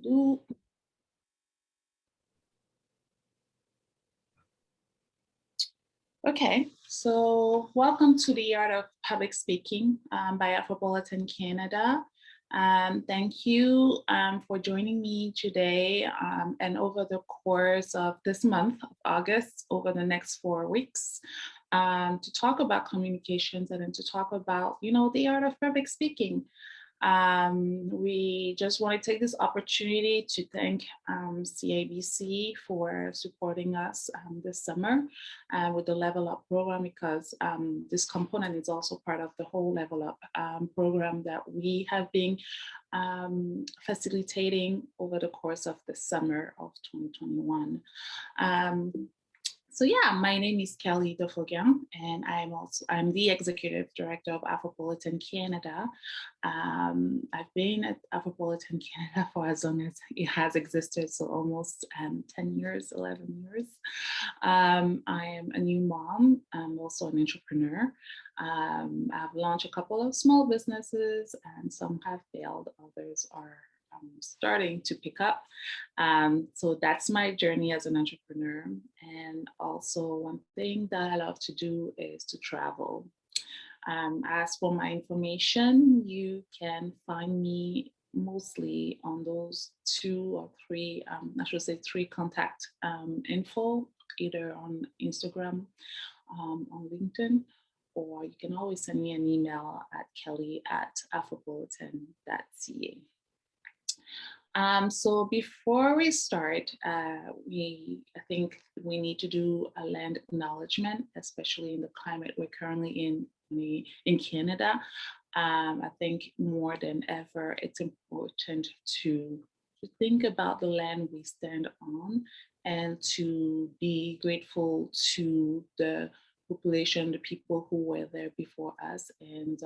Ooh. Okay, so welcome to the Art of Public Speaking by Afropolitan Canada. Thank you for joining me today and over the course of this month of August, over the next 4 weeks, to talk about communications and then to talk about, the art of public speaking. We just want to take this opportunity to thank CABC for supporting us this summer with the Level Up program because this component is also part of the whole Level Up program that we have been facilitating over the course of the summer of 2021. So yeah, my name is Kelly de Fogain, and I'm the executive director of Afropolitan Canada. I've been at Afropolitan Canada for as long as it has existed, so almost 10 years, 11 years. I am a new mom. I'm also an entrepreneur. I've launched a couple of small businesses, and some have failed. Others are starting to pick up. So that's my journey as an entrepreneur. And also one thing that I love to do is to travel. As for my information, you can find me mostly on those two or three, I should say three contact info, either on Instagram, on LinkedIn, or you can always send me an email at kelly@afropolitan.ca. So before we start, I think we need to do a land acknowledgement, especially in the climate we're currently in Canada. I think more than ever, it's important to think about the land we stand on and to be grateful to the population, the people who were there before us. And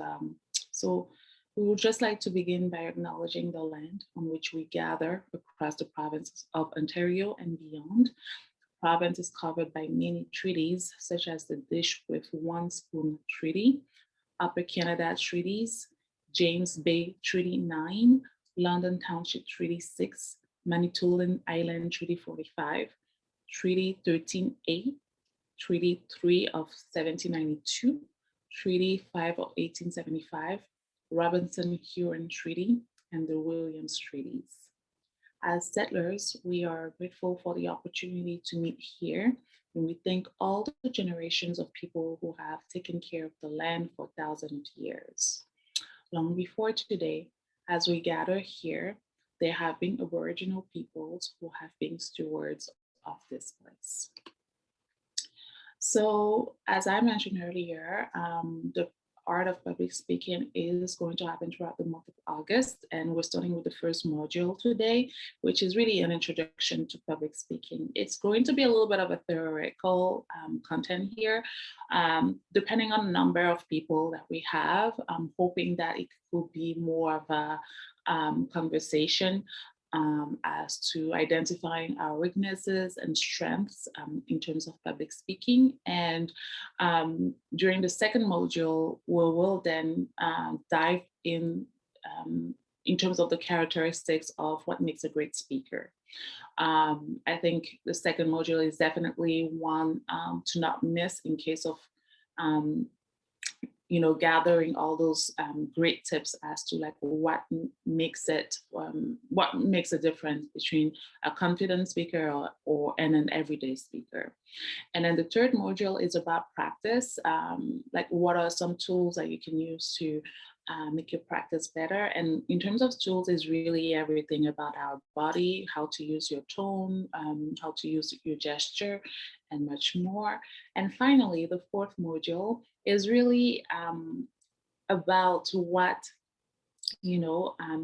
so we would just like to begin by acknowledging the land on which we gather across the provinces of Ontario and beyond. The province is covered by many treaties, such as the Dish with One Spoon Treaty, Upper Canada Treaties, James Bay Treaty 9, London Township Treaty 6, Manitoulin Island Treaty 45, Treaty 13A, Treaty 3 of 1792, Treaty 5 of 1875, Robinson-Huron Treaty, and the Williams Treaties. As settlers, we are grateful for the opportunity to meet here, and we thank all the generations of people who have taken care of the land for thousands of years. Long before today, as we gather here, there have been Aboriginal peoples who have been stewards of this place. So, as I mentioned earlier, the art of public speaking is going to happen throughout the month of August, and we're starting with the first module today, which is really an introduction to public speaking. It's going to be a little bit of a theoretical content here, depending on the number of people that we have. I'm hoping that it could be more of a conversation as to identifying our weaknesses and strengths in terms of public speaking. And during the second module, we will then dive in terms of the characteristics of what makes a great speaker. I think the second module is definitely one to not miss in case of gathering all those great tips as to like what makes a difference between a confident speaker or an everyday speaker. And then the third module is about practice, like what are some tools that you can use to make your practice better. And in terms of tools is really everything about our body, how to use your tone, how to use your gesture, and much more. And finally, the fourth module is really about what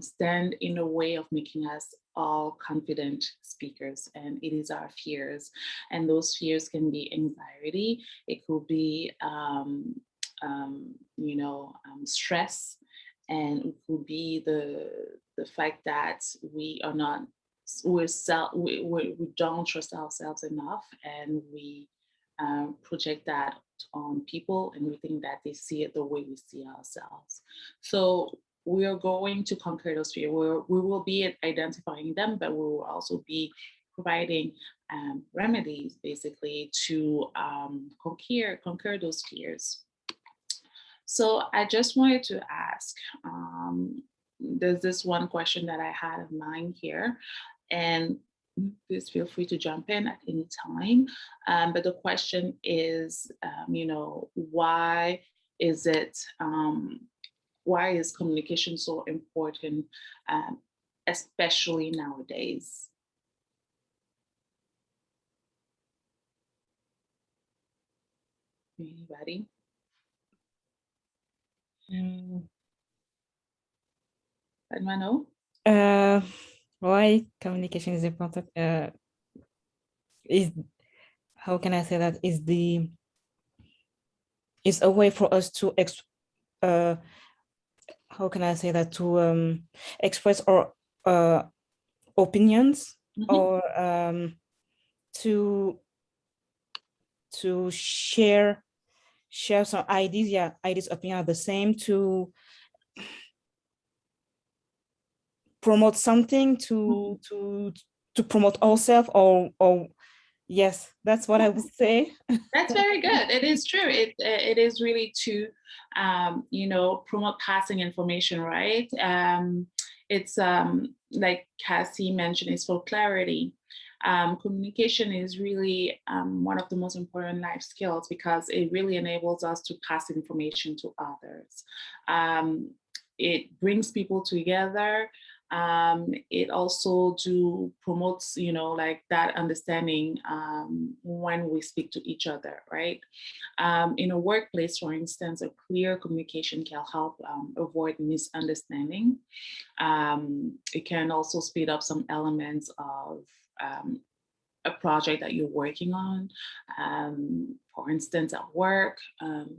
stand in the way of making us all confident speakers, and it is our fears. And those fears can be anxiety, it could be stress, and it could be the fact that we don't trust ourselves enough, and we project that on people, and we think that they see it the way we see ourselves. So we are going to conquer those fears. We will be identifying them, but we will also be providing remedies basically to conquer those fears. So I just wanted to ask, there's this one question that I had in mind here, and please feel free to jump in at any time. But the question is, why is it, why is communication so important, especially nowadays? Anybody? Anyone know? Why communication is important is, how can I say that, is a way for us to how can I say that, to express our opinions, or to share some ideas. Yeah, ideas, opinion are the same, to promote something, to promote ourselves, or yes, that's what I would say. That's very good. It is true. It is really to promote passing information, right? It's like Cassie mentioned, it's for clarity. Communication is really one of the most important life skills, because it really enables us to pass information to others. It brings people together. It also promotes, like that understanding when we speak to each other, right? In a workplace, for instance, a clear communication can help avoid misunderstanding. It can also speed up some elements of a project that you're working on. For instance, at work,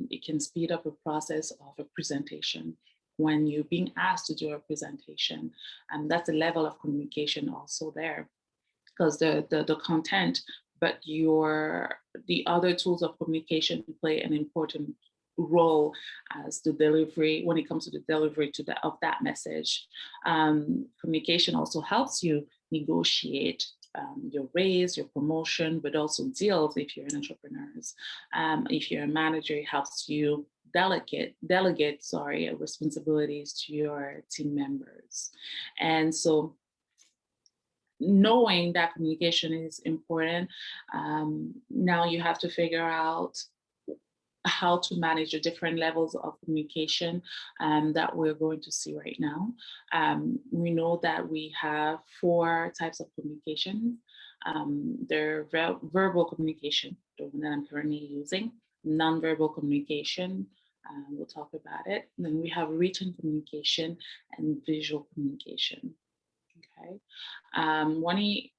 it can speed up a process of a presentation. When you're being asked to do a presentation, and that's a level of communication also there, because the content, but the other tools of communication play an important role as the delivery, when it comes to the delivery of that message. Communication also helps you negotiate your raise, your promotion, but also deals if you're an entrepreneur. If you're a manager, it helps you delegate responsibilities to your team members. And so knowing that communication is important, now you have to figure out how to manage the different levels of communication that we're going to see right now. We know that we have 4 types of communication. They're verbal communication, the one that I'm currently using, nonverbal communication, we'll talk about it. And then we have written communication and visual communication. Okay, we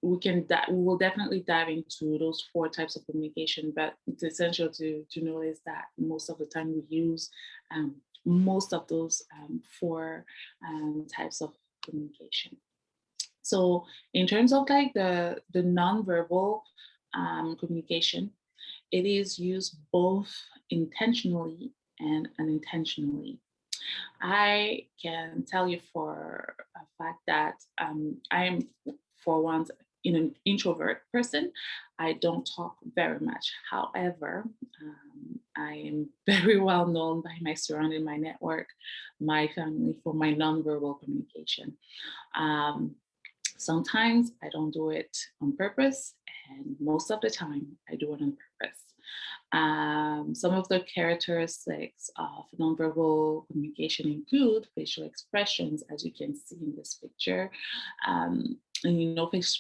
will definitely dive into those 4 types of communication, but it's essential to notice that most of the time we use most of those 4 types of communication. So in terms of like the nonverbal communication, it is used both intentionally and unintentionally. I can tell you for a fact that I am, for once, an introvert person. I don't talk very much. However, I am very well known by my surrounding, my network, my family, for my nonverbal communication. Sometimes I don't do it on purpose, and most of the time I do it on purpose. Some of the characteristics of nonverbal communication include facial expressions, as you can see in this picture. And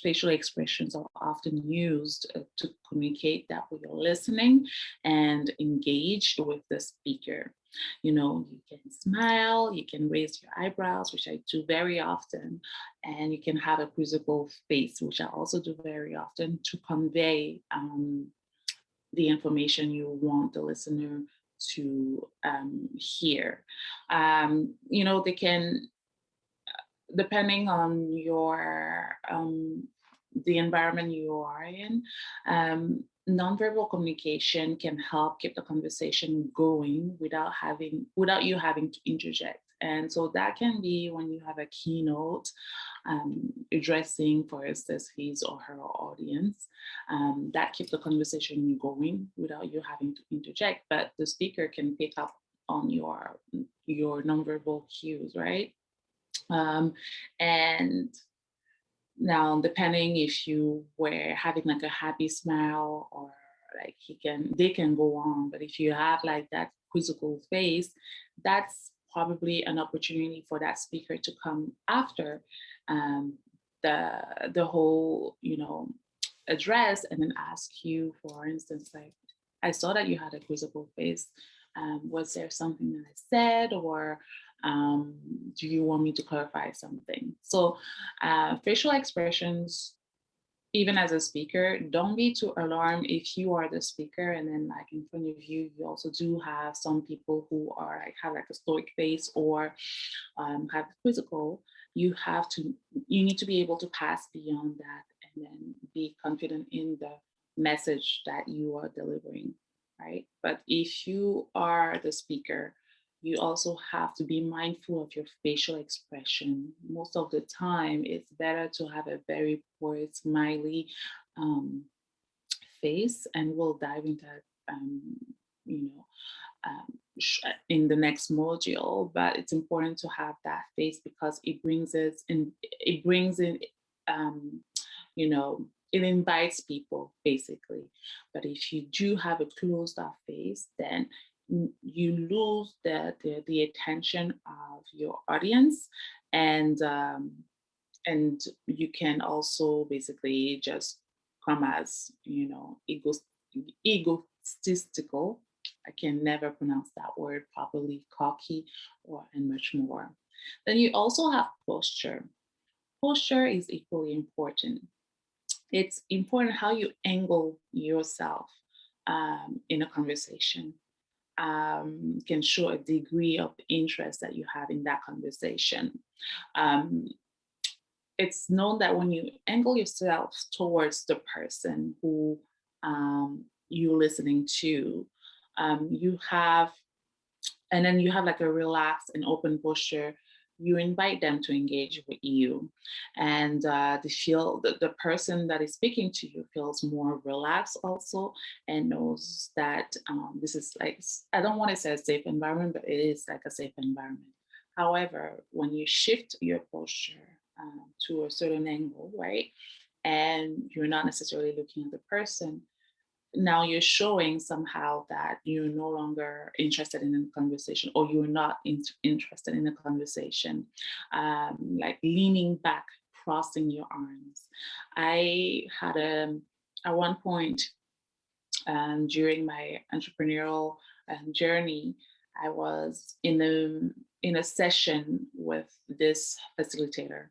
facial expressions are often used to communicate that we are listening and engaged with the speaker. You can smile, you can raise your eyebrows, which I do very often, and you can have a quizzical face, which I also do very often, to convey the information you want the listener to hear. They can, depending on the environment you are in, nonverbal communication can help keep the conversation going without you having to interject And so that can be when you have a keynote addressing, for instance, his or her audience. That keeps the conversation going without you having to interject, but the speaker can pick up on your nonverbal cues, right? And now, depending if you were having like a happy smile or like they can go on, but if you have like that quizzical face, that's probably an opportunity for that speaker to come after um, the whole, address and then ask you, for instance, like, I saw that you had a quizzical face. Was there something that I said, or um, do you want me to clarify something? So facial expressions, even as a speaker, don't be too alarmed if you are the speaker and then like in front of you, you also do have some people who are like have like a stoic face or have quizzical. You need to be able to pass beyond that and then be confident in the message that you are delivering, right? But if you are the speaker, you also have to be mindful of your facial expression. Most of the time, it's better to have a very poor, smiley um, face, and we'll dive into that, you know, in the next module. But it's important to have that face because it brings it in. It brings in, um, you know, it invites people basically. But if you do have a closed off face, then you lose the attention of your audience, and you can also basically just come as egotistical. I can never pronounce that word properly, cocky, or and much more. Then you also have posture. Posture is equally important. It's important how you angle yourself in a conversation. Can show a degree of interest that you have in that conversation. Um, it's known that when you angle yourself towards the person who you're listening to, you have, and then you have like a relaxed and open posture, you invite them to engage with you, and the person that is speaking to you feels more relaxed also, and knows that this is like, I don't want to say a safe environment, but it is like a safe environment. However, when you shift your posture to a certain angle, right, and you're not necessarily looking at the person, now you're showing somehow that you're no longer interested in the conversation, or you're not interested in the conversation, like leaning back, crossing your arms. I had at one point during my entrepreneurial journey, I was in a session with this facilitator,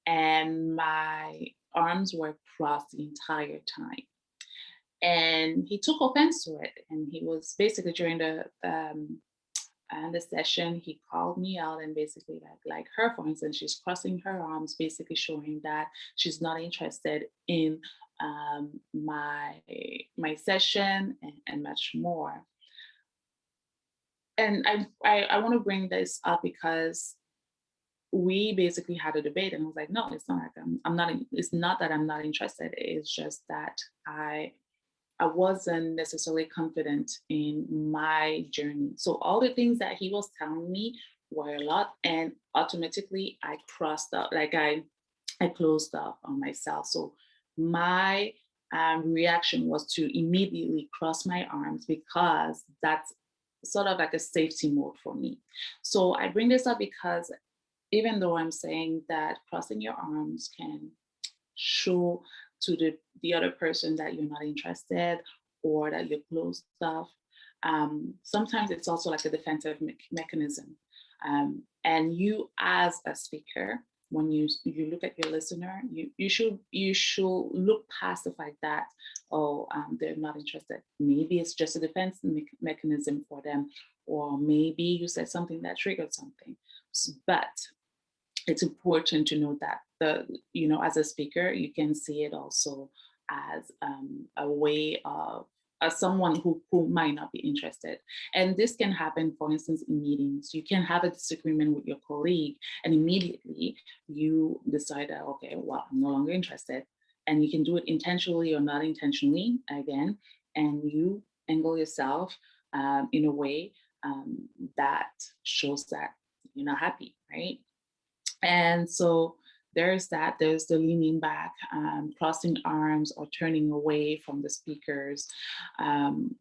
and my arms were crossed the entire time, and he took offense to it. And he was basically during the session, he called me out and basically like her, for instance, she's crossing her arms, basically showing that she's not interested in my session, and much more. And I want to bring this up because we basically had a debate, and I was like, no, it's not like I'm not. It's not that I'm not interested. It's just that I wasn't necessarily confident in my journey. So all the things that he was telling me were a lot, and automatically I crossed out, like I closed off on myself. So my reaction was to immediately cross my arms, because that's sort of like a safety mode for me. So I bring this up because even though I'm saying that crossing your arms can show to the other person that you're not interested, or that you're closed off, sometimes it's also like a defensive mechanism. And you, as a speaker, when you look at your listener, you should look past the fact that, oh, they're not interested. Maybe it's just a defense mechanism for them, or maybe you said something that triggered something. But it's important to know that as a speaker, you can see it also as a way of someone who might not be interested. And this can happen, for instance, in meetings. You can have a disagreement with your colleague, and immediately you decide that, okay, well, I'm no longer interested. And you can do it intentionally or not intentionally, again, and you angle yourself in a way that shows that you're not happy, right? And so there's that, there's the leaning back, crossing arms, or turning away from the speakers. Um,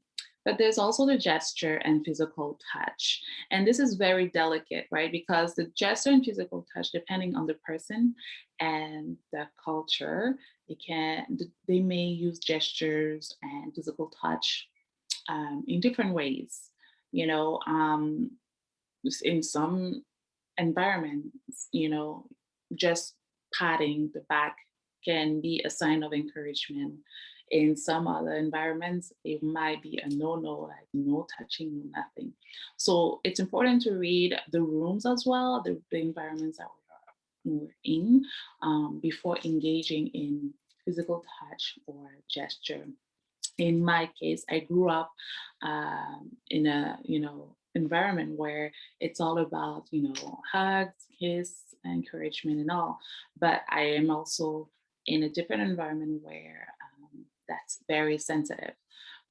but there's also the gesture and physical touch. And this is very delicate, right? Because the gesture and physical touch, depending on the person and the culture, they may use gestures and physical touch in different ways. You know, in some environments, just patting the back can be a sign of encouragement. In some other environments, it might be a no-no, like no touching, no nothing. So it's important to read the rooms as well, the environments that we're in, before engaging in physical touch or gesture. In my case, I grew up in a environment where it's all about hugs, kiss, encouragement, and all. But I am also in a different environment where that's very sensitive.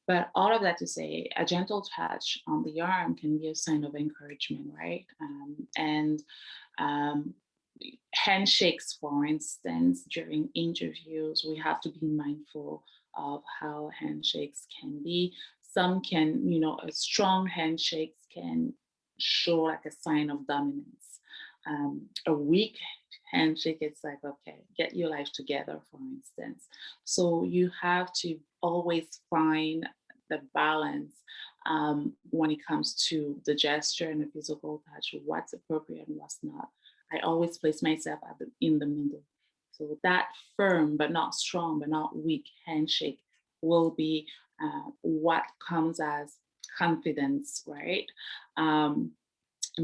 But all of that to say, a gentle touch on the arm can be a sign of encouragement, right? And um, handshakes, for instance, during interviews, we have to be mindful of how handshakes can be. Some can, a strong handshakes can show like a sign of dominance. A weak handshake, it's like, okay, get your life together, for instance. So you have to always find the balance when it comes to the gesture and the physical touch, what's appropriate and what's not. I always place myself in the middle. So that firm but not strong but not weak handshake will be what comes as confidence, right? Um,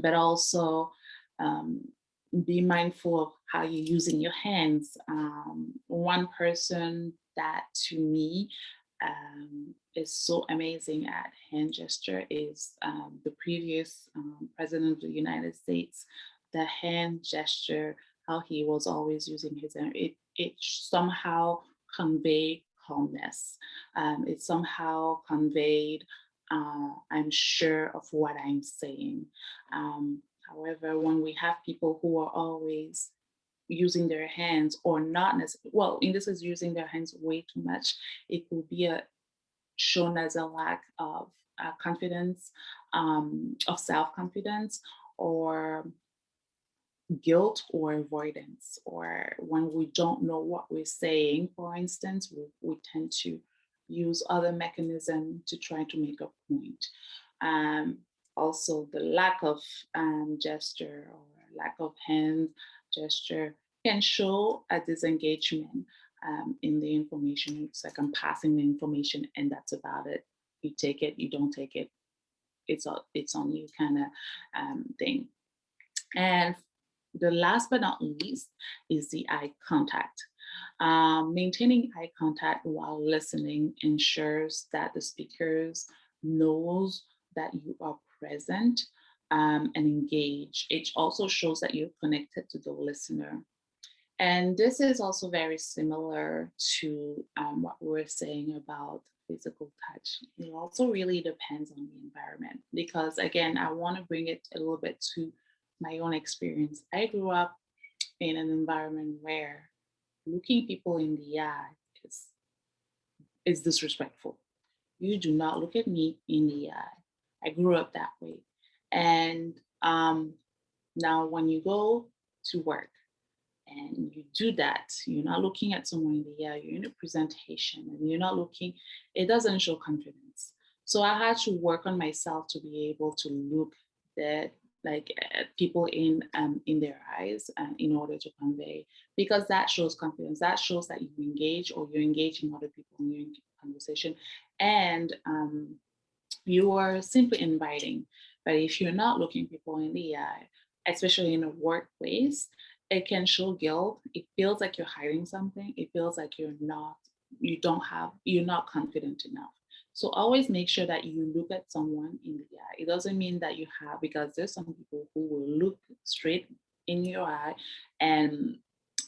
but also um, be mindful of how you're using your hands. One person that to me is so amazing at hand gesture is the previous president of the United States. The hand gesture, how he was always using his hand, it somehow conveyed calmness. It somehow conveyed, I'm sure of what I'm saying. However, when we have people who are always using their hands or not necessarily, well, in this is using their hands way too much, it will be shown as a lack of confidence, of self-confidence, or guilt or avoidance. Or when we don't know what we're saying, for instance, we tend to use other mechanism to try to make a point. Um, Also, the lack of gesture or lack of hand gesture can show a disengagement in the information. It's like I'm passing the information and that's about it. You take it, you don't take it. It's on you kind of thing. And the last but not least is the eye contact. Maintaining eye contact while listening ensures that the speakers knows that you are present and engaged. It also shows that you're connected to the listener. And this is also very similar to what we were saying about physical touch. It also really depends on the environment because, again, I want to bring it a little bit to my own experience. I grew up in an environment where looking people in the eye is, is disrespectful. You do not look at me in the eye. I grew up that way. And now, when you go to work, and you do that, you're not looking at someone in the eye, you're in a presentation and you're not looking, it doesn't show confidence. So I had to work on myself to be able to look that like at people in their eyes in order to convey, because that shows confidence, that shows that you engage or you're engaging other people in your conversation, and you are simply inviting. But if you're not looking people in the eye, especially in a workplace, it can show guilt. It feels like you're hiding something. It feels like you're not confident enough So always make sure that you look at someone in the eye. It doesn't mean that you have, because there's some people who will look straight in your eye and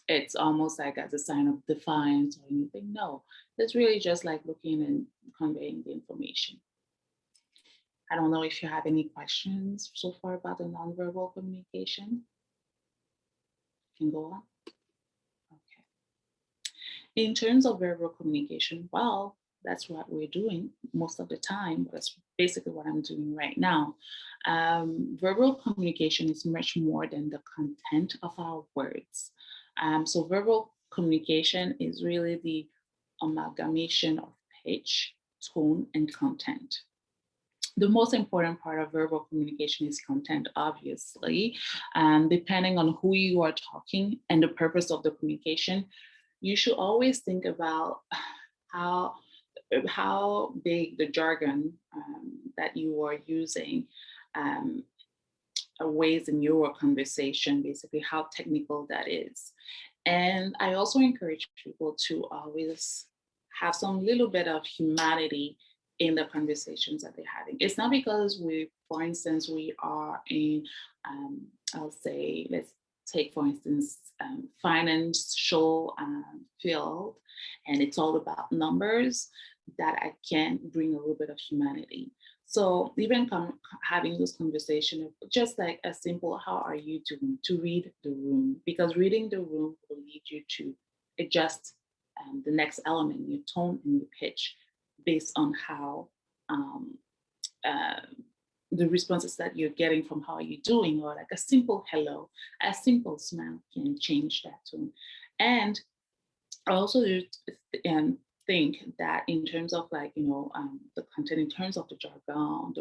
it's almost like as a sign of defiance or anything. No, it's really just like looking and conveying the information. I don't know if you have any questions so far about the nonverbal communication. You can go on. Okay. In terms of verbal communication, well, that's what we're doing most of the time. That's basically what I'm doing right now. Verbal communication is much more than the content of our words. So, verbal communication is really the amalgamation of pitch, tone, and content. The most important part of verbal communication is content, obviously. Depending on who you are talking and the purpose of the communication, you should always think about how how big the jargon that you are using um, weighs in your conversation, basically how technical that is. And I also encourage people to always have some little bit of humanity in the conversations that they're having. It's not because we, for instance, we are in, I'll say, let's take, for instance, financial field, and it's all about numbers, that I can't bring a little bit of humanity. So even having this conversation, just like a simple, how are you doing, to read the room, because reading the room will lead you to adjust the next element, your tone and your pitch, based on how um, uh, the responses that you're getting from how are you doing, or like a simple hello, a simple smile can change that tone. And also think that in terms of like the content, in terms of the jargon,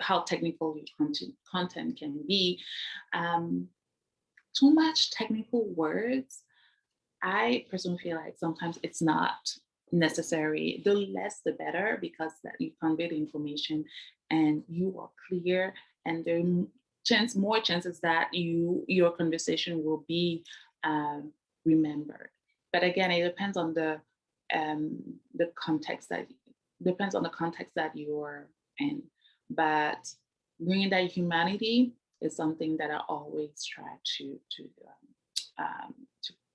how technical your content can be, um, too much technical words, I personally feel like sometimes it's not necessary. The less the better, because that you convey the information and you are clear, and there are more chances that your conversation will be remembered. But again, it depends on the context that you're in. But bringing that humanity is something that I always try to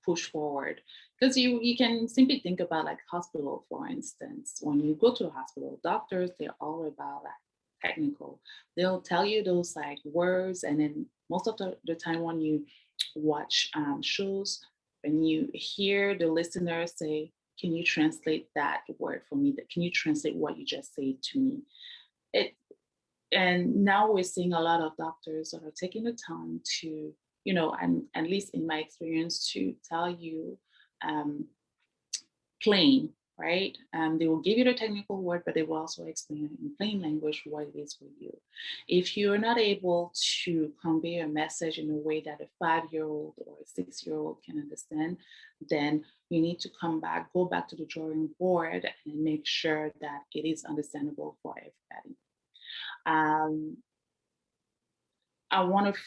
push forward, because you can simply think about like hospital, for instance. When you go to a hospital, doctors, they're all about like technical. They'll tell you those like words, and then most of the time when you watch shows, when you hear the listener say, can you translate that word for me, that can you translate what you just said to me? It And now we're seeing a lot of doctors that are taking the time to, and at least in my experience, to tell you plain, right? They will give you the technical word, but they will also explain in plain language what it is for you. If you're not able to convey a message in a way that a 5-year-old or a 6-year-old can understand, then you need to go back to the drawing board and make sure that it is understandable for everybody. I want to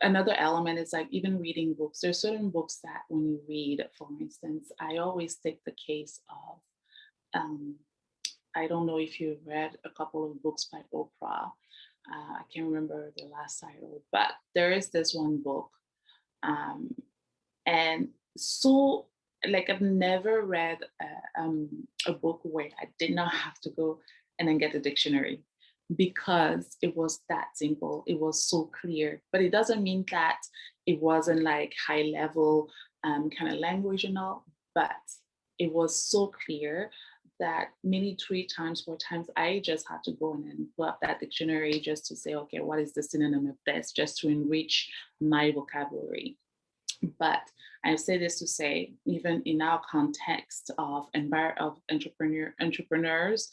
Another element is like even reading books. There's certain books that when you read, for instance, I always take the case of, I don't know if you've read a couple of books by Oprah. I can't remember the last title, but there is this one book. And so, like, I've never read a book where I did not have to go and then get a dictionary, because it was that simple. It was so clear. But it doesn't mean that it wasn't like high level kind of language and all, but it was so clear that maybe 3 times, 4 times, I just had to go in and pull up that dictionary just to say, okay, what is the synonym of this, just to enrich my vocabulary. But I say this to say, even in our context of entrepreneurs,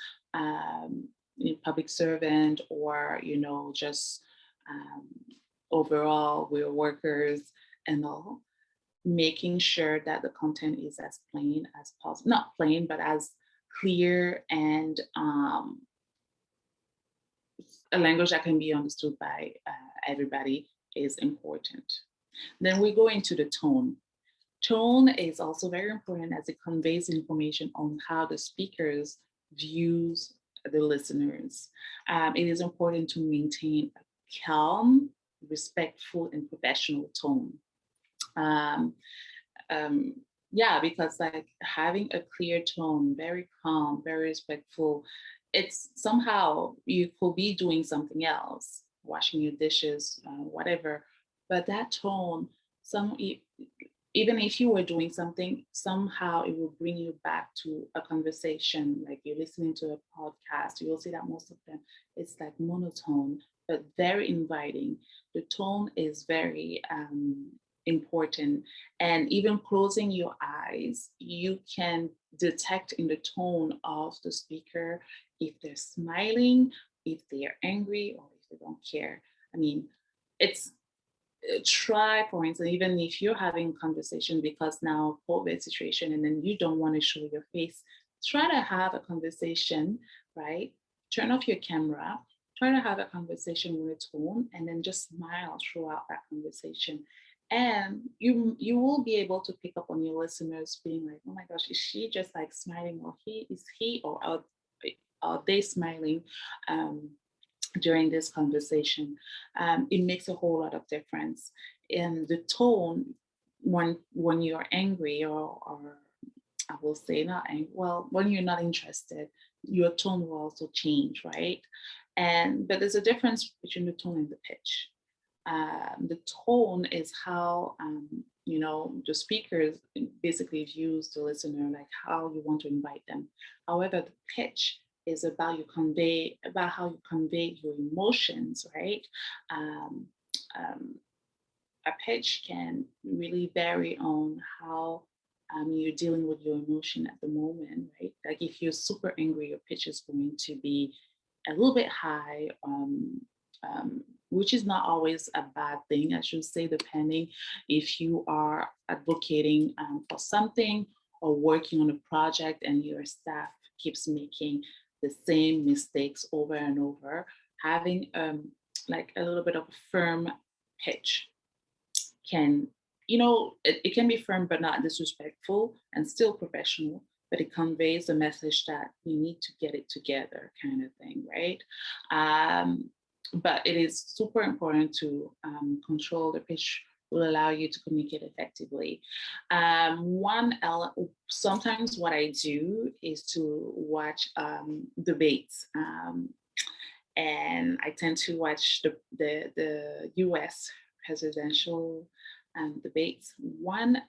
public servant, or just overall we're workers and all, making sure that the content is as plain as possible, not plain, but as clear and a language that can be understood by everybody is important. Then we go into the tone. Tone is also very important, as it conveys information on how the speakers views the listeners. It is important to maintain a calm, respectful, and professional tone. Um, um, yeah, because like having a clear tone, very calm, very respectful, it's somehow you could be doing something else, washing your dishes, whatever, but that tone, some even if you were doing something, somehow it will bring you back to a conversation. Like you're listening to a podcast, you will see that most of them, it's like monotone, but very inviting. The tone is very important. And even closing your eyes, you can detect in the tone of the speaker if they're smiling, if they're angry, or if they don't care. I mean, it's try, for instance, even if you're having a conversation because now COVID situation and then you don't want to show your face, try to have a conversation, right? Turn off your camera, try to have a conversation with a tone, and then just smile throughout that conversation. And you will be able to pick up on your listeners being like, oh my gosh, is she just like smiling, or he or are they smiling? During this conversation. It makes a whole lot of difference. And the tone when you're angry or I will say not angry, well, when you're not interested, your tone will also change, right? And but there's a difference between the tone and the pitch. The tone is how the speakers basically views the listener, like how you want to invite them. However, the pitch is about how you convey your emotions, right? Um, um, a pitch can really vary on how you're dealing with your emotion at the moment, right? Like if you're super angry, your pitch is going to be a little bit high, um, which is not always a bad thing, I should say, depending if you are advocating for something or working on a project and your staff keeps making the same mistakes over and over. Having like a little bit of a firm pitch can, it can be firm but not disrespectful and still professional, but it conveys the message that you need to get it together, kind of thing, right? Um, but it is super important to control the pitch will allow you to communicate effectively. Sometimes what I do is to watch debates. And I tend to watch the US presidential debates. One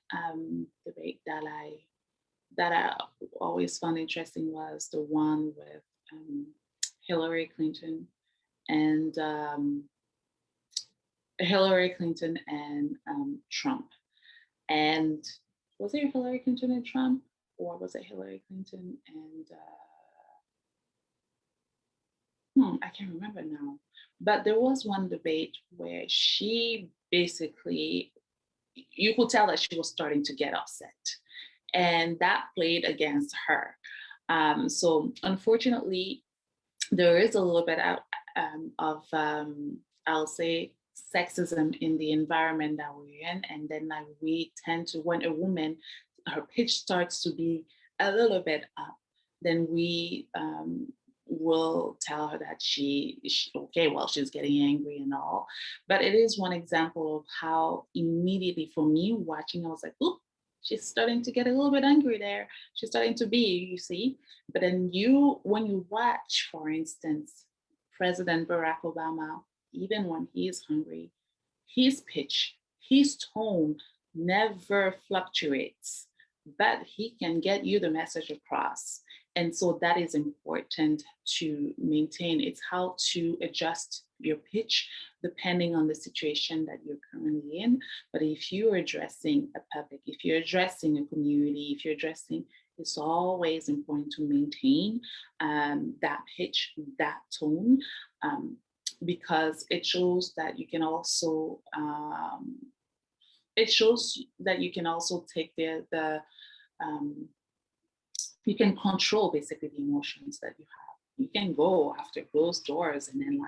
debate that I always found interesting was the one with Hillary Clinton and Trump. And was it Hillary Clinton and Trump, or was it Hillary Clinton and I can't remember now. But there was one debate where she basically, you could tell that she was starting to get upset, and that played against her. So unfortunately, there is a little bit I'll say, sexism in the environment that we're in, and then like we tend to, when a woman, her pitch starts to be a little bit up, then we will tell her that okay, well, she's getting angry and all. But it is one example of how immediately for me watching, I was like, "Oop, she's starting to get a little bit angry there. She's starting to be, you see." But then when you watch, for instance, President Barack Obama, even when he is hungry, his pitch, his tone never fluctuates, but he can get you the message across. And so that is important to maintain. It's how to adjust your pitch depending on the situation that you're currently in. But if you're addressing a public, if you're addressing a community, if you're addressing, it's always important to maintain that pitch, that tone, because it shows that you can also take um, you can control basically the emotions that you have. You can go after closed doors and then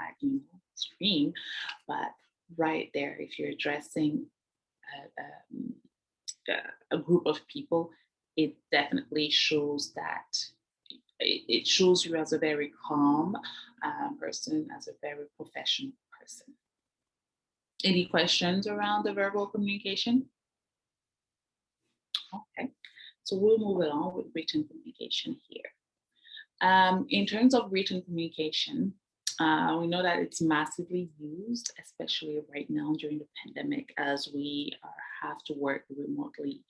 scream, but right there, if you're addressing a group of people, it definitely shows that it shows you as a very calm person, as a very professional person. Any questions around the verbal communication? Okay, so we'll move along with written communication here. In terms of written communication, we know that it's massively used, especially right now during the pandemic, as we have to work remotely.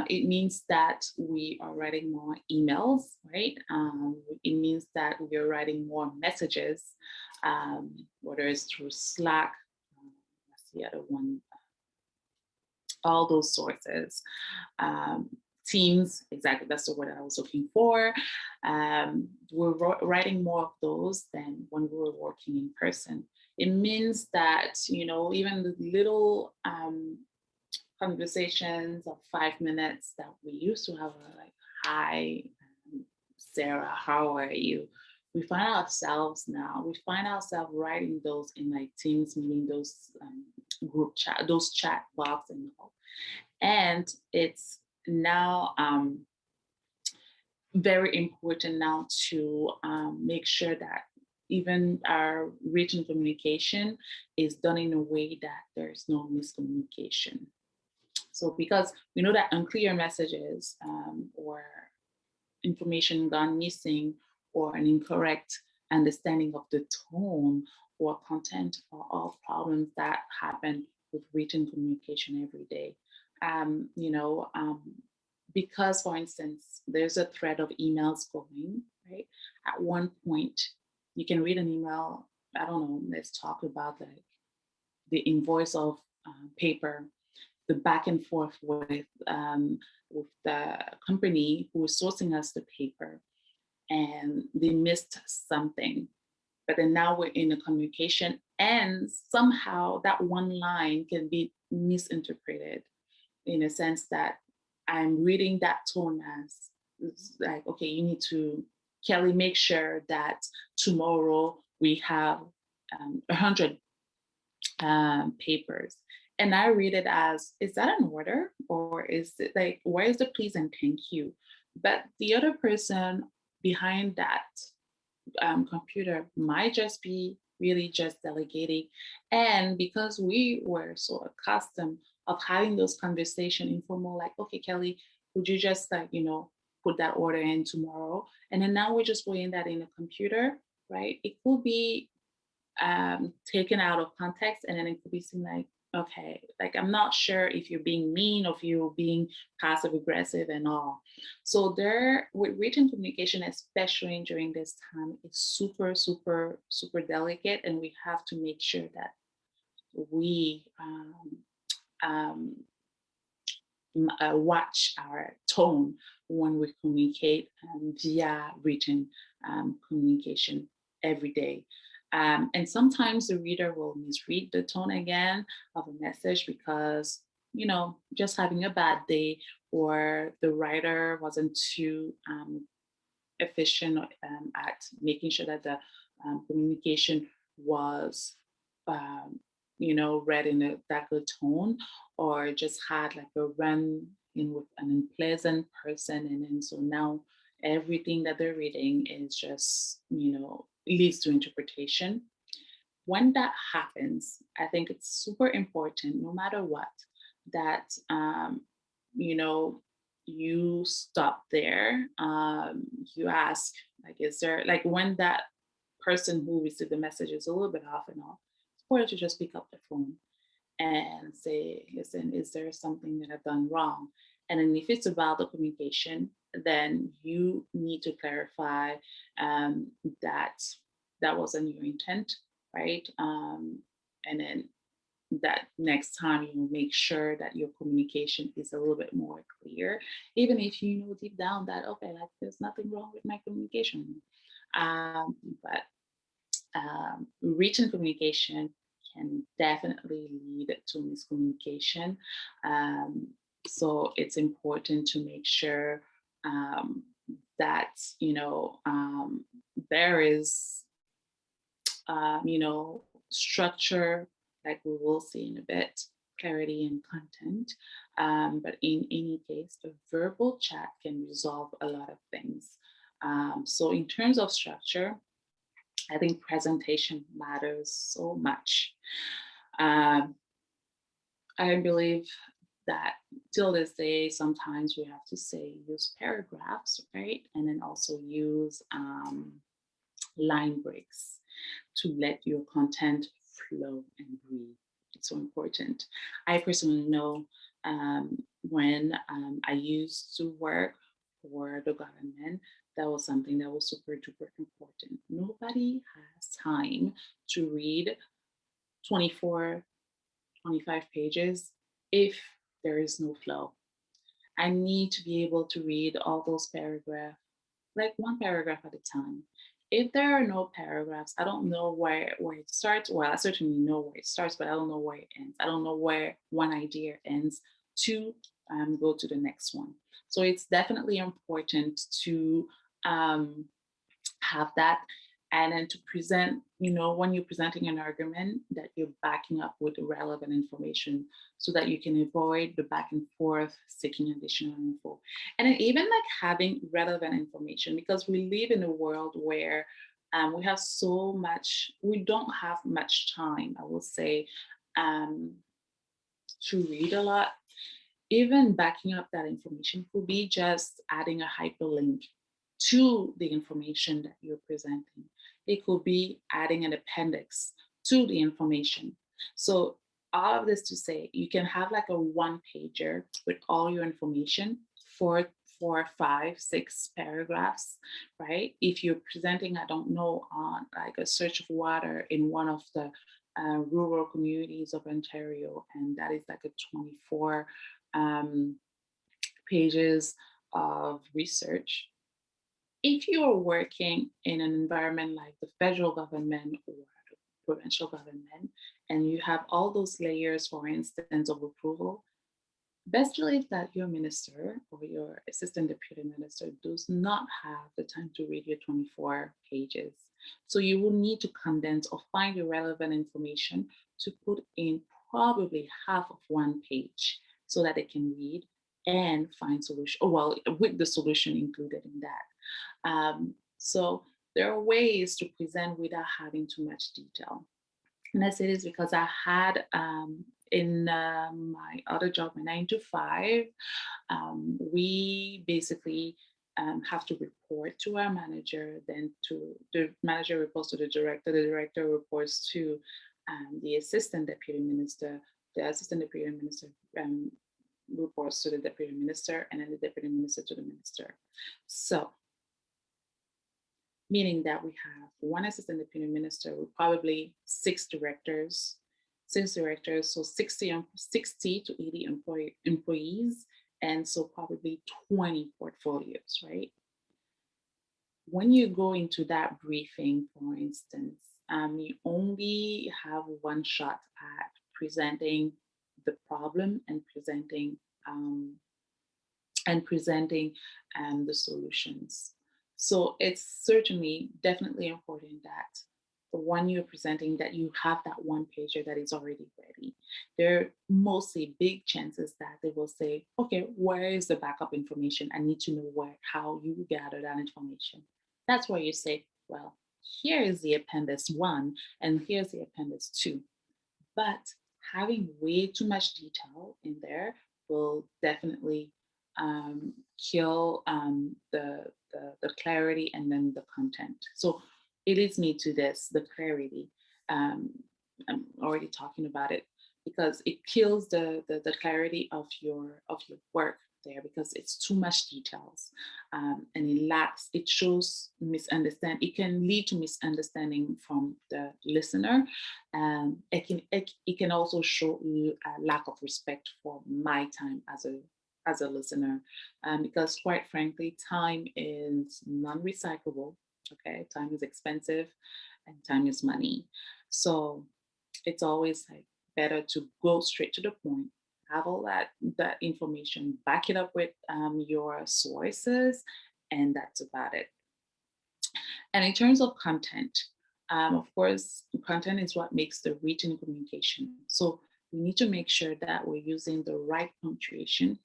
It means that we are writing more emails, right? It means that we are writing more messages, whether it's through Slack, that's the other one, all those sources. Teams, exactly, that's the word I was looking for. We're writing more of those than when we were working in person. It means that, even the little conversations of 5 minutes that we used to have, like, hi, Sarah, how are you? We find ourselves writing those in like Teams meeting, those group chat, those chat box and all. And it's now very important now to make sure that even our written communication is done in a way that there's no miscommunication. So because we know that unclear messages or information gone missing or an incorrect understanding of the tone or content are all problems that happen with written communication every day. Because, for instance, there's a thread of emails going, right? At one point, you can read an email, I don't know, let's talk about like the invoice of paper, the back and forth with the company who is sourcing us the paper, and they missed something. But then now we're in a communication, and somehow that one line can be misinterpreted in a sense that I'm reading that tone as like, okay, you need to, Kelly, make sure that tomorrow we have 100 papers. And I read it as, is that an order? Or is it like, where is the please and thank you? But the other person behind that computer might just be really just delegating. And because we were so accustomed of having those conversations informal, like, okay, Kelly, would you just like, put that order in tomorrow? And then now we're just putting that in a computer, right? It could be taken out of context, and then it could be seen like, okay, like I'm not sure if you're being mean or if you're being passive aggressive and all. So there, with written communication, especially during this time, it's super, super, super delicate, and we have to make sure that we watch our tone when we communicate via written communication every day. And sometimes the reader will misread the tone again of a message because, just having a bad day, or the writer wasn't too efficient at making sure that the communication was, read in that good tone, or just had like a run in with an unpleasant person. And then so now everything that they're reading is just, leads to interpretation. When that happens, I think it's super important, no matter what, that, you stop there. You ask, like, is there, like, when that person who received the message is a little bit off and all, it's important to just pick up the phone and say, listen, is there something that I've done wrong? And then if it's about the communication, then you need to clarify that that wasn't your intent, right? And then that next time you will make sure that your communication is a little bit more clear, even if you know deep down that, okay, like there's nothing wrong with my communication. But written communication can definitely lead to miscommunication. So it's important to make sure that, there is, structure, like we will see in a bit, clarity and content. But in any case, a verbal chat can resolve a lot of things. So in terms of structure, I think presentation matters so much. Um, I believe that till this day, sometimes we have to say use paragraphs, right? And then also use line breaks to let your content flow and breathe. It's so important. I personally know when I used to work for the government, that was something that was super duper important. Nobody has time to read 24, 25 pages if there is no flow. I need to be able to read all those paragraphs, like one paragraph at a time. If there are no paragraphs, I don't know where it starts. Well, I certainly know where it starts, but I don't know where it ends. I don't know where one idea ends to go to the next one. So it's definitely important to um, have that, and then to present, when you're presenting an argument, that you're backing up with relevant information so that you can avoid the back and forth seeking additional info. And then even like having relevant information, because we live in a world where we don't have much time, I will say, um, to read a lot. Even backing up that information could be just adding a hyperlink to the information that you're presenting. It could be adding an appendix to the information. So all of this to say, you can have like a one pager with all your information for 4, 5, 6 paragraphs, right? If you're presenting, I don't know, on like a search of water in one of the rural communities of Ontario, and that is like a 24 um, pages of research. If you're working in an environment like the federal government or the provincial government, and you have all those layers, for instance, of approval, best believe that your minister or your assistant deputy minister does not have the time to read your 24 pages. So you will need to condense or find the relevant information to put in probably half of one page so that they can read and find solution. Well, with the solution included in that. So there are ways to present without having too much detail. And I say this because I had in my other job, my 9 to 5, we basically have to report to our manager, then to the manager reports to the director reports to the assistant deputy minister, the assistant deputy minister reports to the deputy minister, and then the deputy minister to the minister. So meaning that we have one assistant deputy minister with probably six directors, so 60 to 80 employees, and so probably 20 portfolios, right? When you go into that briefing, for instance, you only have one shot at presenting the problem and presenting the solutions. So it's certainly definitely important that the one you're presenting, that you have that one pager that is already ready. There are mostly big chances that they will say, okay, where is the backup information? I need to know how you gather that information. That's where you say, well, here is the appendix 1 and here's the appendix 2. But having way too much detail in there will definitely kill the clarity and then the content. So it leads me to this, the clarity. Um, I'm already talking about it because it kills the clarity of your work there, because it's too much details, and it shows it can lead to misunderstanding from the listener. It can also show a lack of respect for my time as a listener, because quite frankly, time is non-recyclable. Okay, time is expensive, and time is money. So it's always like better to go straight to the point, have all that information, back it up with your sources, and that's about it. And in terms of content, of course, content is what makes the written communication. So we need to make sure that we're using the right punctuation,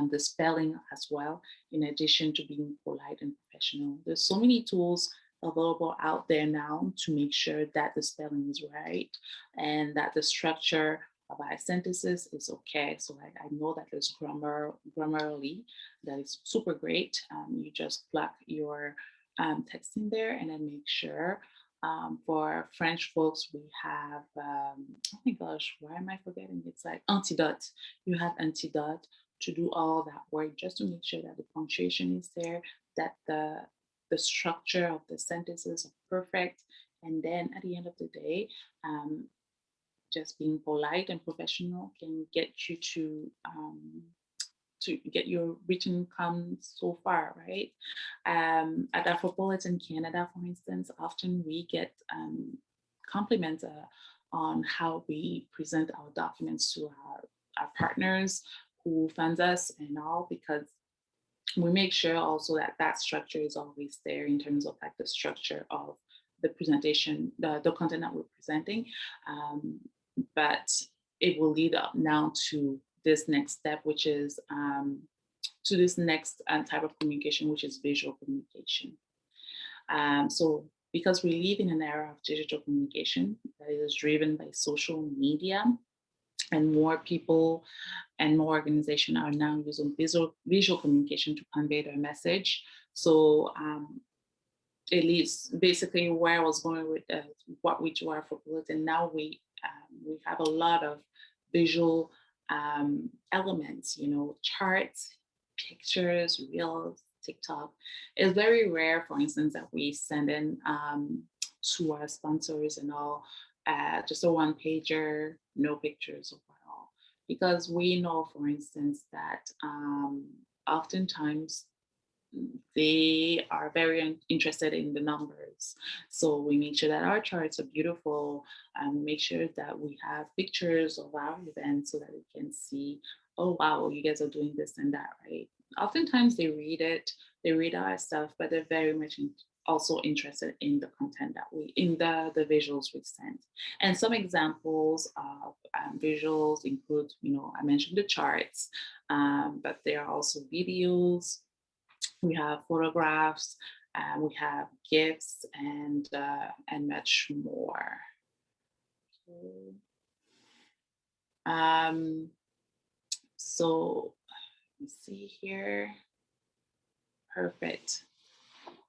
the spelling as well, in addition to being polite and professional. There's so many tools available out there now to make sure that the spelling is right and that the structure of our sentences is okay. So I know that there's Grammarly that is super great. You just plug your text in there and then make sure. For French folks, we have, oh my gosh, why am I forgetting? It's like Antidote. You have Antidote to do all that work just to make sure that the punctuation is there, that the structure of the sentences are perfect. And then at the end of the day, just being polite and professional can get you to get your written come so far, right? At Afropolitan Canada, for instance, often we get compliments on how we present our documents to our partners who funds us and all, because we make sure also that that structure is always there in terms of like the structure of the presentation, the content that we're presenting. But it will lead up now to this next step, which is to this next type of communication, which is visual communication. So because we live in an era of digital communication that is driven by social media, and more people and more organizations are now using visual communication to convey their message. So it leads basically where I was going with what we do are for Afropolitan. Now we have a lot of visual elements, you know, charts, pictures, reels, TikTok. It's very rare, for instance, that we send in to our sponsors and all just a one pager, no pictures of all, because we know, for instance, that oftentimes they are very interested in the numbers. So we make sure that our charts are beautiful and make sure that we have pictures of our event so that we can see, oh, wow, you guys are doing this and that, right? Oftentimes they read it, they read our stuff, but they're very much also interested in the content that in the visuals we send. And some examples of visuals include, you know, I mentioned the charts, but there are also videos, we have photographs, we have gifts, and much more. So let me see here. Perfect.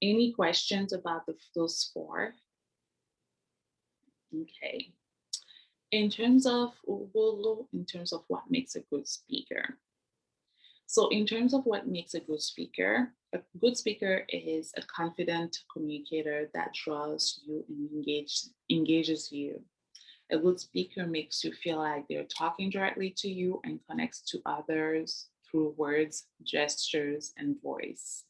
Any questions about those four? Okay. In terms of what makes a good speaker. So in terms of what makes a good speaker is a confident communicator that draws you and engages you. A good speaker makes you feel like they're talking directly to you and connects to others through words, gestures, and voice.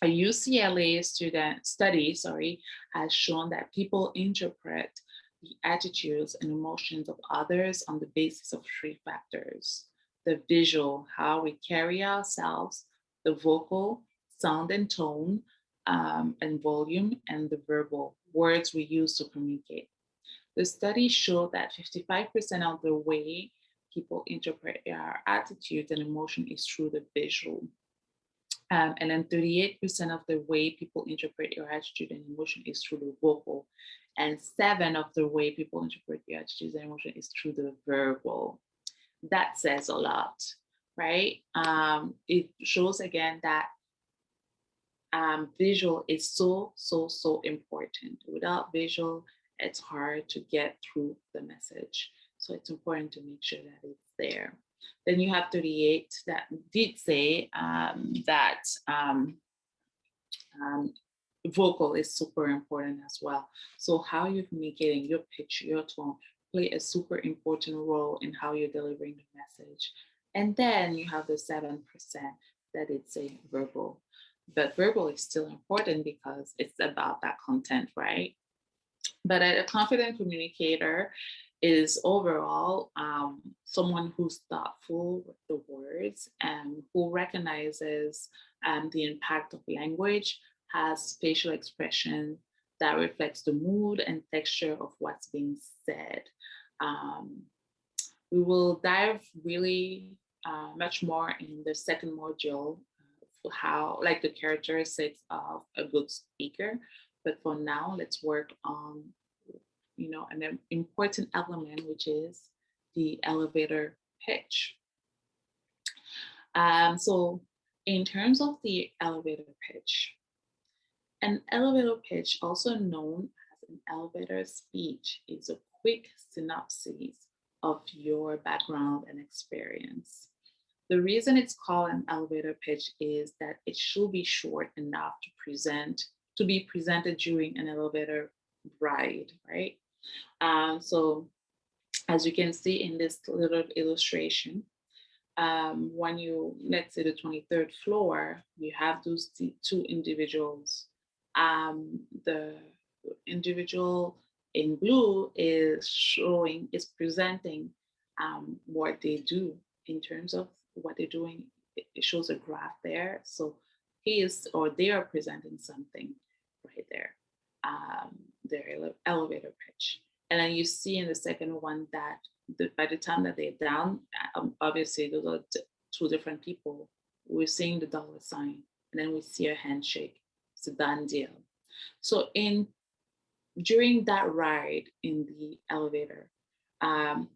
A UCLA study has shown that people interpret the attitudes and emotions of others on the basis of three factors: the visual, how we carry ourselves; the vocal, sound and tone, and volume; and the verbal, words we use to communicate. The study showed that 55% of the way people interpret our attitudes and emotion is through the visual. And then 38% of the way people interpret your attitude and emotion is through the vocal. And 7% of the way people interpret your attitudes and emotion is through the verbal. That says a lot, right? It shows again that visual is so important. Without visual, it's hard to get through the message. So it's important to make sure that it's there. Then you have 38 that did say that vocal is super important as well. So how you're communicating, your pitch, your tone play a super important role in how you're delivering the message. And then you have the 7% that it's a verbal. But verbal is still important because it's about that content, right? But a confident communicator is overall someone who's thoughtful with the words and who recognizes the impact of language, has facial expression that reflects the mood and texture of what's being said. We will dive really much more in the second module, for how, like the characteristics of a good speaker. But for now, let's work on, an important element, which is the elevator pitch. So in terms of the elevator pitch, an elevator pitch, also known as an elevator speech, is a quick synopsis of your background and experience. The reason it's called an elevator pitch is that it should be short enough to be presented during an elevator ride, right? So as you can see in this little illustration, when you, let's say the 23rd floor, you have those two individuals. The individual in blue is presenting what they do in terms of what they're doing. It shows a graph there. So he is, or they are presenting something right there, their elevator pitch. And then you see in the second one that by the time that they're down, obviously those are two different people. We're seeing the dollar sign, and then we see a handshake. It's a done deal. So during that ride in the elevator,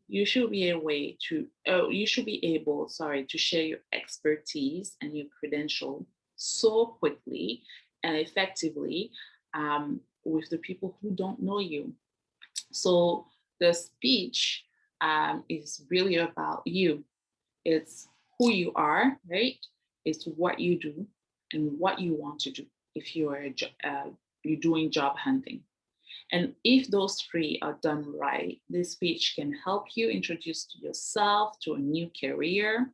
you should be able, to share your expertise and your credential so quickly and effectively with the people who don't know you. So the speech is really about you. It's who you are, right? It's what you do and what you want to do if you're doing job hunting. And if those three are done right, this speech can help you introduce yourself to a new career,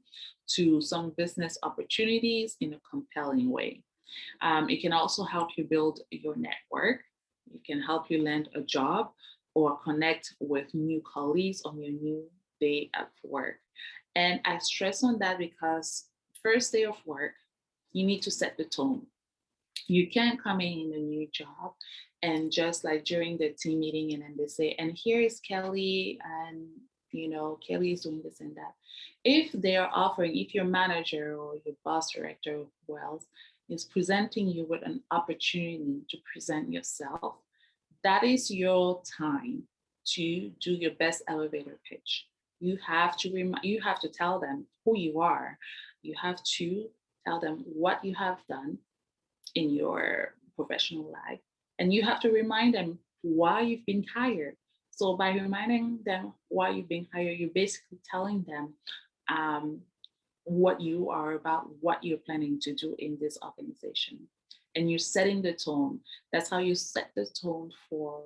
to some business opportunities in a compelling way. It can also help you build your network. It can help you land a job or connect with new colleagues on your new day at work. And I stress on that because first day of work, you need to set the tone. You can't come in a new job and just like during the team meeting and then they say, and here is Kelly, and Kelly is doing this and that. If they are offering, if your manager or your boss director, who else, is presenting you with an opportunity to present yourself, that is your time to do your best elevator pitch. You have to tell them who you are. You have to tell them what you have done in your professional life, and you have to remind them why you've been hired. So by reminding them why you've been hired, you're basically telling them what you are about, what you're planning to do in this organization. And you're setting the tone. That's how you set the tone for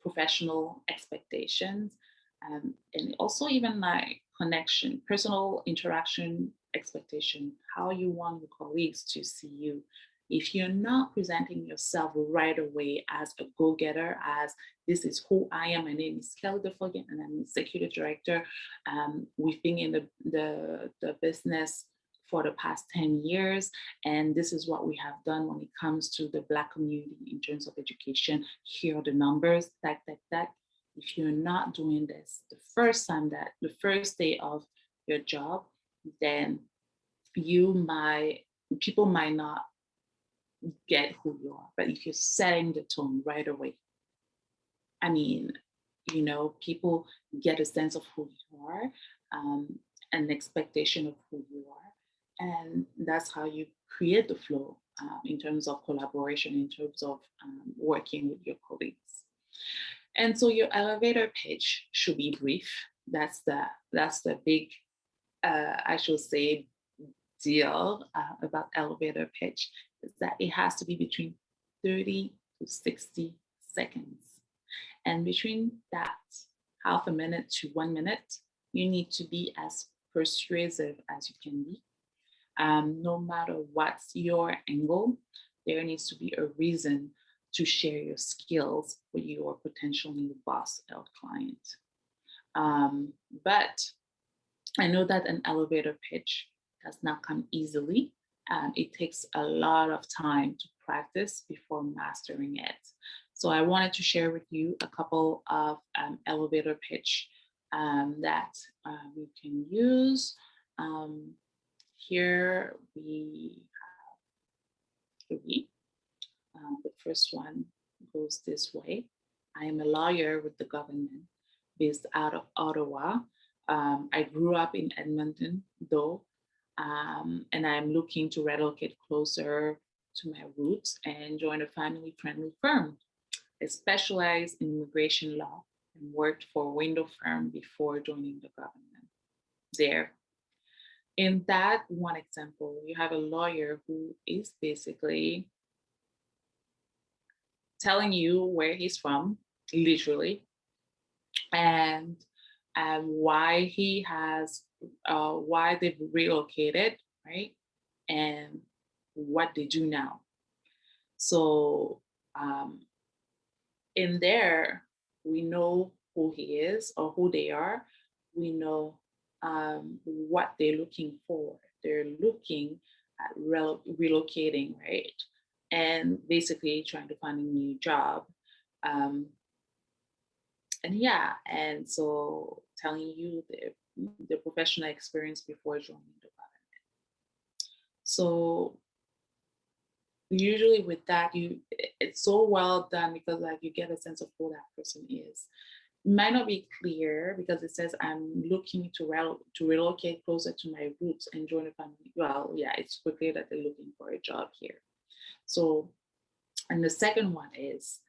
professional expectations, and also even like connection, personal interaction expectation, how you want your colleagues to see you. If you're not presenting yourself right away as a go-getter, as this is who I am, my name is Kelly Fogain, and I'm executive director. We've been in the business for the past 10 years, and this is what we have done when it comes to the Black community in terms of education. Here are the numbers, that. If you're not doing this the first day of your job, then people might not get who you are. But if you're setting the tone right away, I mean, people get a sense of who you are, an expectation of who you are. And that's how you create the flow in terms of collaboration, in terms of working with your colleagues. And so your elevator pitch should be brief. That's the big, I should say, deal about elevator pitch, is that it has to be between 30 to 60 seconds. And between that, half a minute to 1 minute, you need to be as persuasive as you can be. No matter what's your angle, there needs to be a reason to share your skills with your potential new boss or client. But I know that an elevator pitch does not come easily. It takes a lot of time to practice before mastering it. So I wanted to share with you a couple of elevator pitch that we can use Here we have three. The first one goes this way. I am a lawyer with the government based out of Ottawa. I grew up in Edmonton, though, and I'm looking to relocate closer to my roots and join a family friendly firm. I specialize in immigration law and worked for a window firm before joining the government. There, in that one example, you have a lawyer who is basically telling you where he's from, literally, and why he has, why they've relocated, right? And what they do now. So um, in there, we know who he is or who they are. We know what they're looking for. They're looking at relocating, right? And basically trying to find a new job. Um, and yeah, and so telling you the professional experience before joining the government. So usually with that, it's so well done because like you get a sense of who that person is. It might not be clear because it says I'm looking to relocate closer to my roots and join a family. Well, yeah, it's super clear that they're looking for a job here. So, and the second one is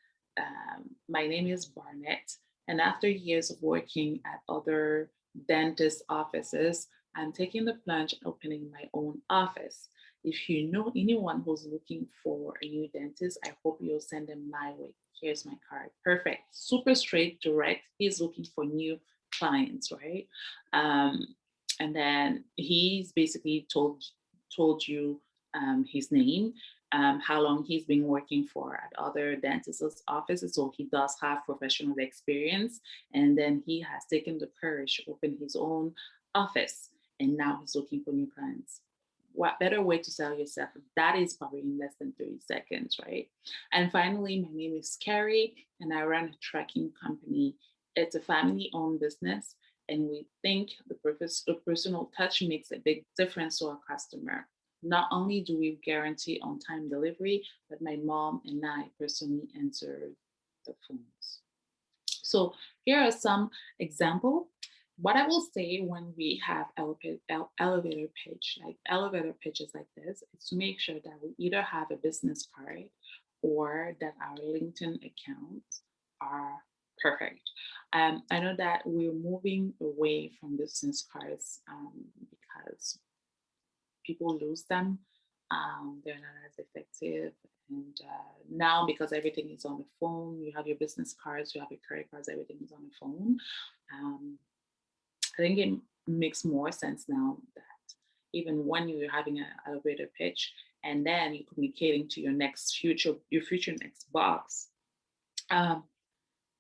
my name is Barnett, and after years of working at other dentist offices, I'm taking the plunge and opening my own office. If you know anyone who's looking for a new dentist, I hope you'll send them my way. Here's my card. Perfect. Super straight, direct. He's looking for new clients, right? Um, and then he's basically told you his name, how long he's been working for at other dentists' offices. So he does have professional experience. And then he has taken the courage to open his own office. And now he's looking for new clients. What better way to sell yourself? That is probably in less than 30 seconds, right? And finally, my name is Carrie, and I run a tracking company. It's a family owned business. And we think the personal touch makes a big difference to our customer. Not only do we guarantee on time delivery, but my mom and I personally answer the phones. So here are some examples. What I will say when we have elevator pitch, like elevator pitches like this, is to make sure that we either have a business card or that our LinkedIn accounts are perfect. I know that we're moving away from business cards because people lose them. They're not as effective. And now, because everything is on the phone, you have your business cards, you have your credit cards, everything is on the phone. I think it makes more sense now that even when you're having an elevator pitch and then you're communicating to your future next box, um,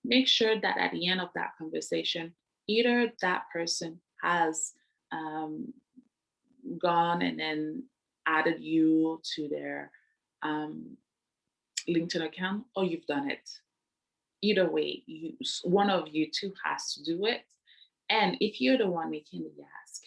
make sure that at the end of that conversation, either that person has um, gone and then added you to their um, LinkedIn account, or you've done it. Either way, one of you two has to do it. And if you're the one making the ask,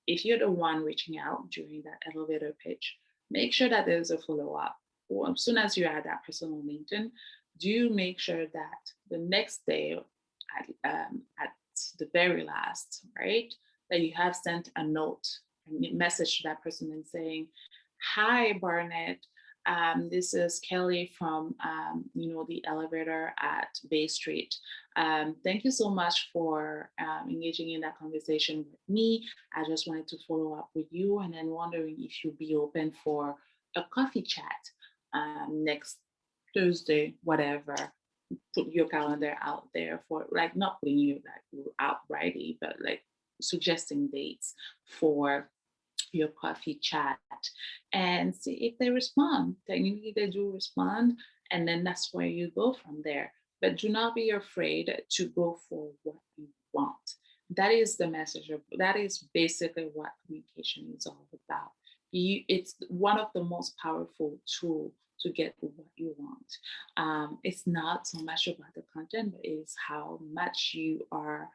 if you're the one reaching out during that elevator pitch, make sure that there's a follow up. Or as soon as you add that person on LinkedIn, do make sure that the next day, at the very last, right, that you have sent a note, a message to that person and saying, "Hi, Barnett. This is Kelly from the elevator at Bay Street. Thank you so much for engaging in that conversation with me. I just wanted to follow up with you and then wondering if you'd be open for a coffee chat next Thursday, whatever. Put your calendar out there for like not putting you like outrightly, but like suggesting dates for your coffee chat and see if they respond. Technically, they do respond, and then that's where you go from there. But do not be afraid to go for what you want. That is the message. That is basically what communication is all about. It's one of the most powerful tools to get what you want. It's not so much about the content, but it's how much you are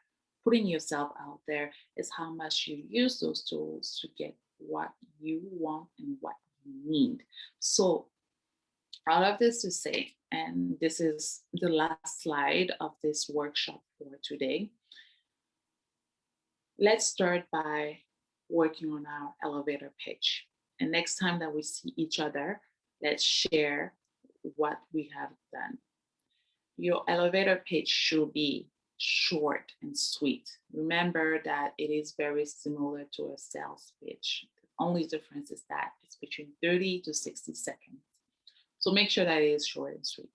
putting yourself out there, is how much you use those tools to get what you want and what you need. So all of this to say, and this is the last slide of this workshop for today. Let's start by working on our elevator pitch. And next time that we see each other, let's share what we have done. Your elevator pitch should be short and sweet. Remember that it is very similar to a sales pitch. The only difference is that it's between 30 to 60 seconds. So make sure that it is short and sweet.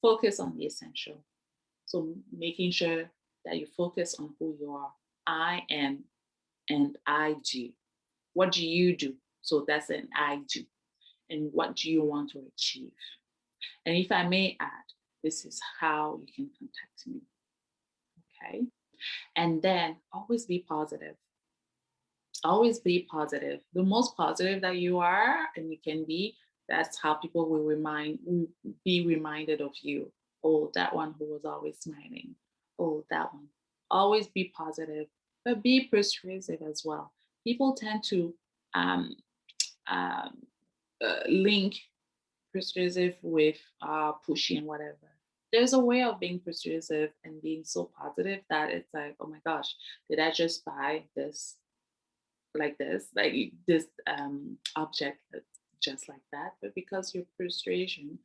Focus on the essential. So making sure that you focus on who you are. I am and I do. What do you do? So that's an I do. And what do you want to achieve? And if I may add, this is how you can contact me. Okay. And then always be positive. Always be positive. The most positive that you are and you can be, that's how people will be reminded of you. Oh, that one who was always smiling. Oh, that one. Always be positive, but be persuasive as well. People tend to um, um, link persuasive with pushy and whatever. There's a way of being persuasive and being so positive that it's like, oh my gosh, did I just buy this like this, like this object just like that? But because your persuasion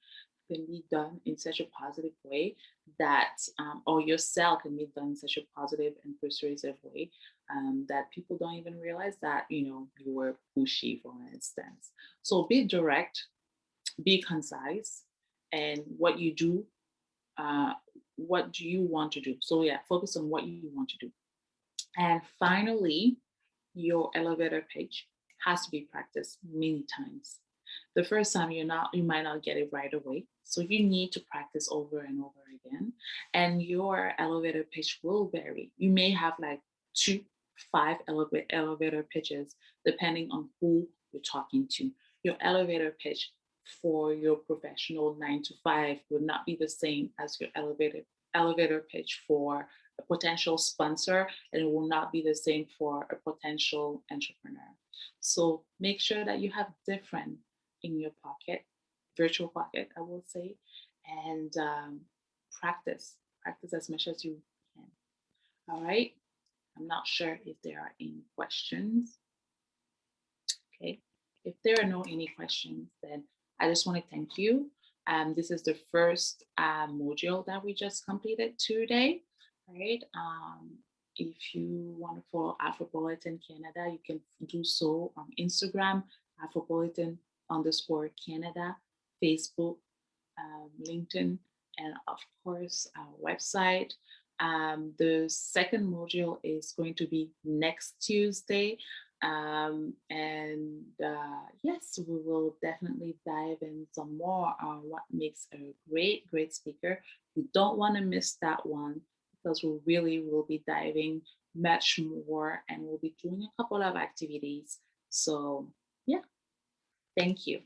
can be done in such a positive way that, or your sell can be done in such a positive and persuasive way that people don't even realize that, you were pushy, for instance. So be direct, be concise, and what do you want to do? So yeah, focus on what you want to do. And finally, your elevator pitch has to be practiced many times. The first time you might not get it right away. So you need to practice over and over again. And your elevator pitch will vary. You may have like 2, 5 elevator pitches, depending on who you're talking to. Your elevator pitch for your professional 9 to 5 would not be the same as your elevator pitch for a potential sponsor, and it will not be the same for a potential entrepreneur. So make sure that you have different in your pocket, virtual pocket, I will say, and practice as much as you can. All right. I'm not sure if there are any questions. Okay. If there are no any questions, then I just want to thank you. This is the first module that we just completed today, right? If you want to follow Afropolitan Canada, you can do so on Instagram, Afropolitan_Canada, Facebook, LinkedIn, and of course, our website. The second module is going to be next Tuesday. Yes, we will definitely dive in some more on what makes a great speaker. You don't want to miss that one because we really will be diving much more and we'll be doing a couple of activities. So yeah, thank you.